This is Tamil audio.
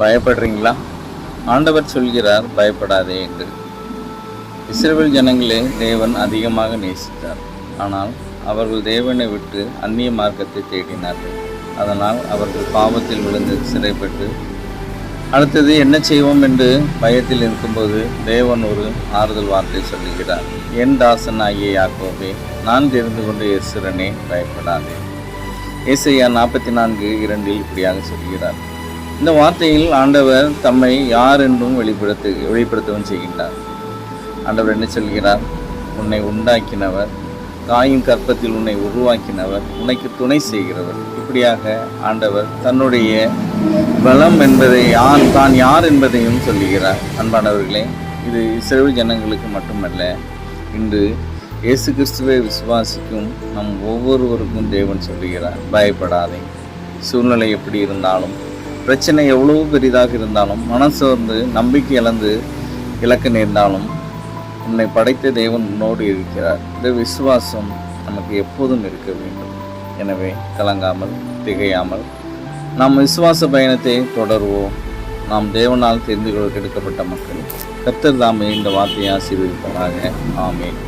பயப்படுறீங்களா? ஆண்டவர் சொல்கிறார், பயப்படாதே என்று. இஸ்ரவேல் ஜனங்களே தேவன் அதிகமாக நேசித்தார். ஆனால் அவர்கள் தேவனை விட்டு அந்நிய மார்க்கத்தை தேடினார்கள். அதனால் அவர்கள் பாவத்தில் விழுந்து சிறைப்பட்டு அடுத்தது என்ன செய்வோம் என்று பயத்தில் இருக்கும்போது தேவன் ஒரு ஆறுதல் வார்த்தை சொல்லுகிறார். என் தாசன் ஆகிய யாக்கோபே, நான் தெரிந்து கொண்ட எஸ்ரனே, பயப்படாதே. ஏசாயா 44:2 இப்படியாக சொல்கிறார். இந்த வார்த்தையில் ஆண்டவர் தம்மை யார் என்றும் வெளிப்படுத்தவும் செய்கின்றார். ஆண்டவர் என்ன சொல்கிறார்? உன்னை உண்டாக்கினவர், தாயின் கற்பத்தில் உன்னை உருவாக்கினவர், உனக்கு துணை செய்கிறவர். இப்படியாக ஆண்டவர் தன்னுடைய பலம் என்பதை தான் யார் என்பதையும் சொல்லுகிறார். அன்பானவர்களே, இது இஸ்ரவேல் ஜனங்களுக்கு மட்டுமல்ல, இன்று இயேசு கிறிஸ்துவை விசுவாசிக்கும் நம் ஒவ்வொருவருக்கும் தேவன் சொல்லுகிறார், பயப்படாதே. சூழ்நிலை எப்படி இருந்தாலும், பிரச்சனை எவ்வளவு பெரிதாக இருந்தாலும், மனசோர்ந்து நம்பிக்கை இழக்க நேர்ந்தாலும், உன்னை படைத்த தேவன் உன்னோடு இருக்கிறார். இந்த விசுவாசம் நமக்கு எப்போதும் இருக்க வேண்டும். எனவே கலங்காமல் திகையாமல் நாம் விசுவாச பயணத்தை தொடர்வோம். நாம் தேவனால் தெரிந்து கொள்ள எடுக்கப்பட்ட மக்கள். கர்த்தர் தாமே இந்த வார்த்தையை ஆசீர்வதிப்பாராக. ஆமென்.